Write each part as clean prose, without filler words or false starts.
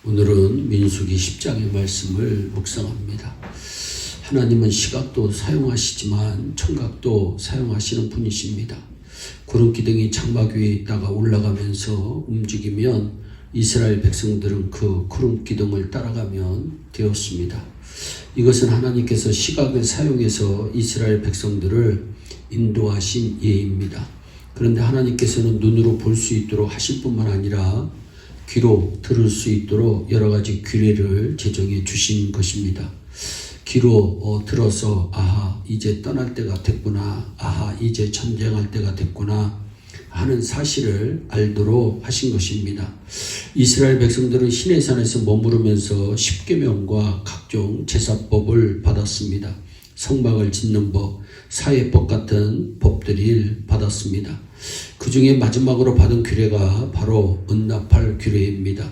오늘은 민수기 10장의 말씀을 묵상합니다. 하나님은 시각도 사용하시지만 청각도 사용하시는 분이십니다. 구름기둥이 장막 위에 있다가 올라가면서 움직이면 이스라엘 백성들은 그 구름기둥을 따라가면 되었습니다. 이것은 하나님께서 시각을 사용해서 이스라엘 백성들을 인도하신 예입니다. 그런데 하나님께서는 눈으로 볼 수 있도록 하실 뿐만 아니라 귀로 들을 수 있도록 여러 가지 규례를 제정해 주신 것입니다. 귀로 들어서 아하 이제 떠날 때가 됐구나, 아하 이제 전쟁할 때가 됐구나 하는 사실을 알도록 하신 것입니다. 이스라엘 백성들은 시내산에서 머무르면서 십계명과 각종 제사법을 받았습니다. 성막을 짓는 법, 사회법 같은 법들을 받았습니다. 그 중에 마지막으로 받은 규례가 바로 응납할 규례입니다.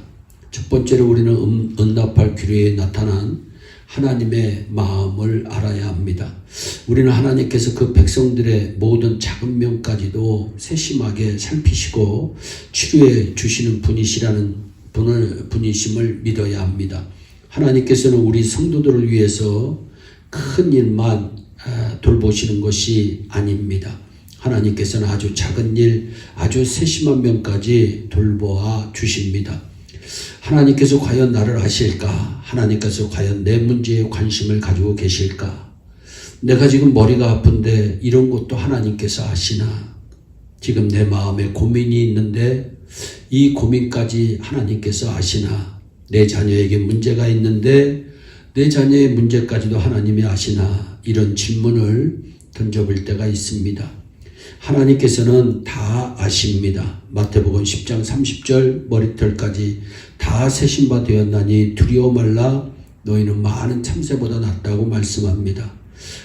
첫 번째로 우리는 응납할 규례에 나타난 하나님의 마음을 알아야 합니다. 우리는 하나님께서 그 백성들의 모든 작은 명까지도 세심하게 살피시고 치료해 주시는 분이심을 믿어야 합니다. 하나님께서는 우리 성도들을 위해서 큰 일만 돌보시는 것이 아닙니다. 하나님께서는 아주 작은 일, 아주 세심한 면까지 돌보아 주십니다. 하나님께서 과연 나를 아실까? 하나님께서 과연 내 문제에 관심을 가지고 계실까? 내가 지금 머리가 아픈데 이런 것도 하나님께서 아시나? 지금 내 마음에 고민이 있는데 이 고민까지 하나님께서 아시나? 내 자녀에게 문제가 있는데 내 자녀의 문제까지도 하나님이 아시나? 이런 질문을 던져볼 때가 있습니다. 하나님께서는 다 아십니다. 마태복음 10장 30절 머리털까지 다 세신 바 되었나니 두려워 말라 너희는 많은 참새보다 낫다고 말씀합니다.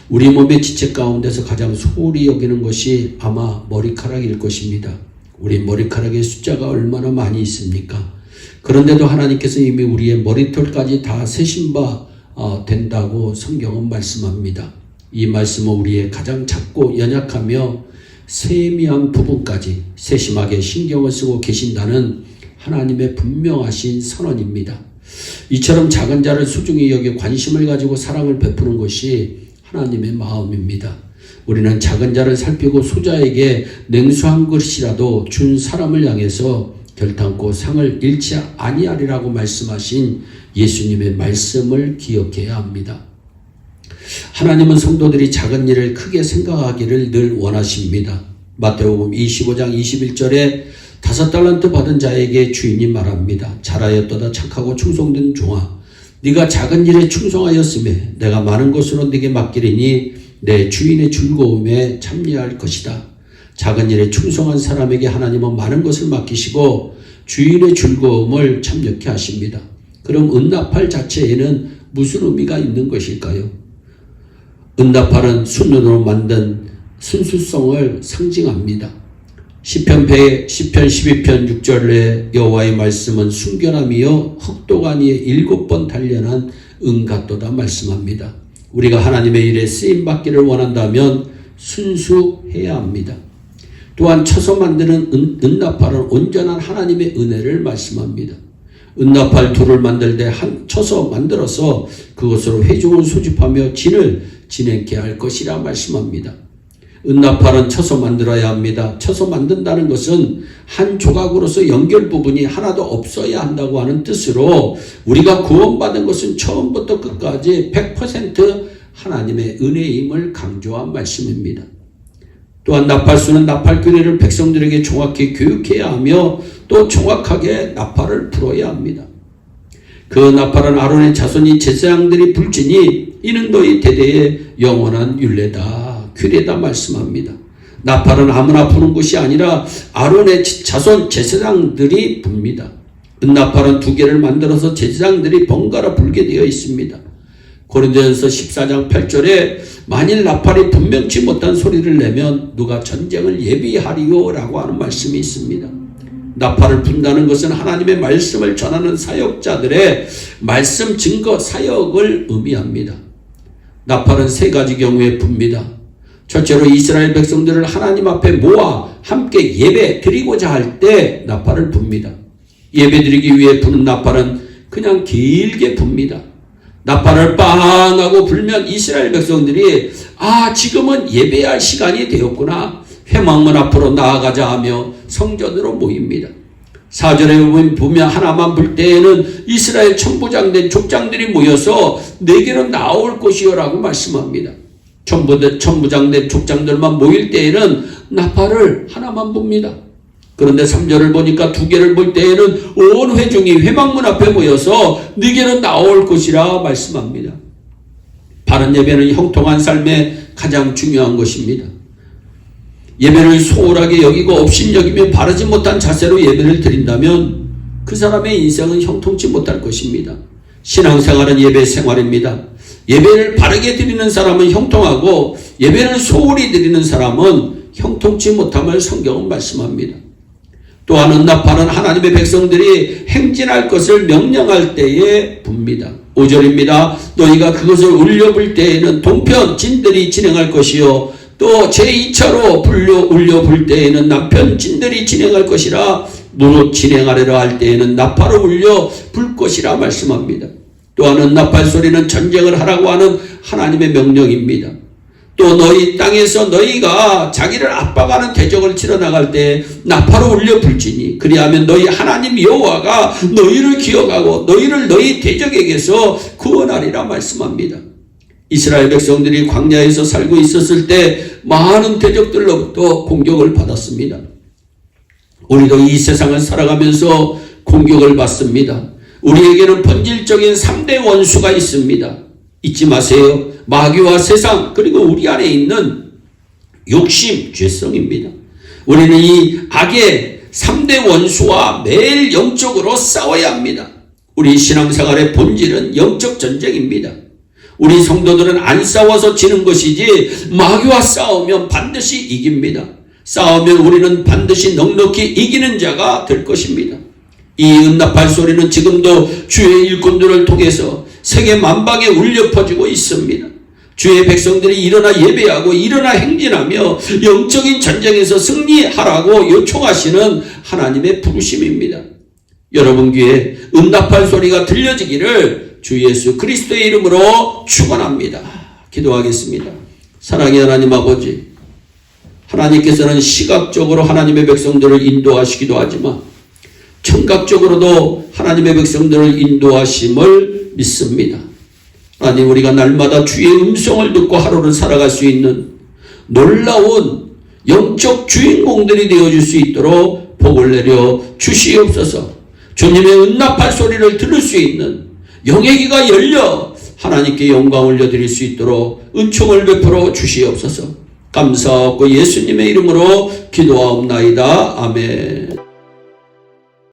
우리 몸의 지체 가운데서 가장 소홀히 여기는 것이 아마 머리카락일 것입니다. 우리 머리카락의 숫자가 얼마나 많이 있습니까? 그런데도 하나님께서 이미 우리의 머리털까지 다 세신 바 된다고 성경은 말씀합니다. 이 말씀은 우리의 가장 작고 연약하며 세미한 부분까지 세심하게 신경을 쓰고 계신다는 하나님의 분명하신 선언입니다. 이처럼 작은 자를 소중히 여겨 관심을 가지고 사랑을 베푸는 것이 하나님의 마음입니다. 우리는 작은 자를 살피고 소자에게 냉수한 그릇이라도 준 사람을 향해서 결탄코 상을 잃지 아니하리라고 말씀하신 예수님의 말씀을 기억해야 합니다. 하나님은 성도들이 작은 일을 크게 생각하기를 늘 원하십니다. 마태복음 25장 21절에 5달란트 받은 자에게 주인이 말합니다. 잘하였도다 착하고 충성된 종아, 네가 작은 일에 충성하였음에 내가 많은 것으로 네게 맡기리니 내 주인의 즐거움에 참여할 것이다. 작은 일에 충성한 사람에게 하나님은 많은 것을 맡기시고 주인의 즐거움을 참여케 하십니다. 그럼 응납할 자체에는 무슨 의미가 있는 것일까요? 응답하는 순으로 만든 순수성을 상징합니다. 시편 12편 6절에 여호와의 말씀은 순결함이요 흑도가니에 7번 단련한 같도다 말씀합니다. 우리가 하나님의 일에 쓰임받기를 원한다면 순수해야 합니다. 또한 쳐서 만드는 응답하는 온전한 하나님의 은혜를 말씀합니다. 응납할 돌을 만들 때 쳐서 만들어서 그것으로 회중을 소집하며 진을 진행케 할 것이라 말씀합니다. 응납할은 쳐서 만들어야 합니다. 쳐서 만든다는 것은 한 조각으로서 연결 부분이 하나도 없어야 한다고 하는 뜻으로 우리가 구원받은 것은 처음부터 끝까지 100% 하나님의 은혜임을 강조한 말씀입니다. 또한 납할수는 납할 규례를 백성들에게 정확히 교육해야 하며 또 정확하게 납할을 풀어야 합니다. 그 납할은 아론의 자손이 제사장들이 불지니 이는 너희 대대의 영원한 율례다 규례다 말씀합니다. 납할은 아무나 부는 것이 아니라 아론의 자손 제사장들이 붑니다. 납할은 2개를 만들어서 제사장들이 번갈아 불게 되어 있습니다. 고린도전서 14장 8절에 만일 납할이 분명치 못한 소리를 내면 누가 전쟁을 예비하리요 라고 하는 말씀이 있습니다. 납할을 분다는 것은 하나님의 말씀을 전하는 사역자들의 말씀 증거 사역을 의미합니다. 납할은 3가지 경우에 붑니다. 첫째로 이스라엘 백성들을 하나님 앞에 모아 함께 예배 드리고자 할 때 납할을 붑니다. 예배 드리기 위해 부는 납할은 그냥 길게 붑니다. 나팔을 빵 하고 불면 이스라엘 백성들이 지금은 예배할 시간이 되었구나. 회막문 앞으로 나아가자 하며 성전으로 모입니다. 4절에 보면 하나만 불 때에는 이스라엘 천부장된 족장들이 모여서 내게로 나올 것이요라고 말씀합니다. 천부장된 족장들만 모일 때에는 나팔을 하나만 붑니다. 그런데 3절을 보니까 2개를 볼 때에는 온 회중이 회막문 앞에 모여서 네게로 나올 것이라 말씀합니다. 바른 예배는 형통한 삶의 가장 중요한 것입니다. 예배를 소홀하게 여기고 업신여기며 바르지 못한 자세로 예배를 드린다면 그 사람의 인생은 형통치 못할 것입니다. 신앙생활은 예배 생활입니다. 예배를 바르게 드리는 사람은 형통하고 예배를 소홀히 드리는 사람은 형통치 못함을 성경은 말씀합니다. 또한 은나팔은 하나님의 백성들이 행진할 것을 명령할 때에 붑니다. 5절입니다. 너희가 그것을 울려불 때에는 동편 진들이 진행할 것이요 또 제2차로 울려불 때에는 남편 진들이 진행할 것이라 무릇 진행하리라 할 때에는 나팔을 울려 불 것이라 말씀합니다. 또한 은나팔 소리는 전쟁을 하라고 하는 하나님의 명령입니다. 또 너희 땅에서 너희가 자기를 압박하는 대적을 치러 나갈 때 나팔을 울려 불지니 그리하면 너희 하나님 여호와가 너희를 기억하고 너희를 너희 대적에게서 구원하리라 말씀합니다. 이스라엘 백성들이 광야에서 살고 있었을 때 많은 대적들로부터 공격을 받았습니다. 우리도 이 세상을 살아가면서 공격을 받습니다. 우리에게는 본질적인 3대 원수가 있습니다. 잊지 마세요. 마귀와 세상 그리고 우리 안에 있는 욕심, 죄성입니다. 우리는 이 악의 3대 원수와 매일 영적으로 싸워야 합니다. 우리 신앙생활의 본질은 영적 전쟁입니다. 우리 성도들은 안 싸워서 지는 것이지 마귀와 싸우면 반드시 이깁니다. 싸우면 우리는 반드시 넉넉히 이기는 자가 될 것입니다. 이 은나팔 소리는 지금도 주의 일꾼들을 통해서 세계 만방에 울려 퍼지고 있습니다. 주의 백성들이 일어나 예배하고 일어나 행진하며 영적인 전쟁에서 승리하라고 요청하시는 하나님의 부르심입니다. 여러분 귀에 은나팔 소리가 들려지기를 주 예수 그리스도의 이름으로 축원합니다. 기도하겠습니다. 사랑의 하나님 아버지, 하나님께서는 시각적으로 하나님의 백성들을 인도하시기도 하지만 청각적으로도 하나님의 백성들을 인도하심을 믿습니다. 하나님, 우리가 날마다 주의 음성을 듣고 하루를 살아갈 수 있는 놀라운 영적 주인공들이 되어줄 수 있도록 복을 내려 주시옵소서. 주님의 은나팔 소리를 들을 수 있는 영의 귀가 열려 하나님께 영광 올려드릴 수 있도록 은총을 베풀어 주시옵소서. 감사하고 예수님의 이름으로 기도하옵나이다. 아멘.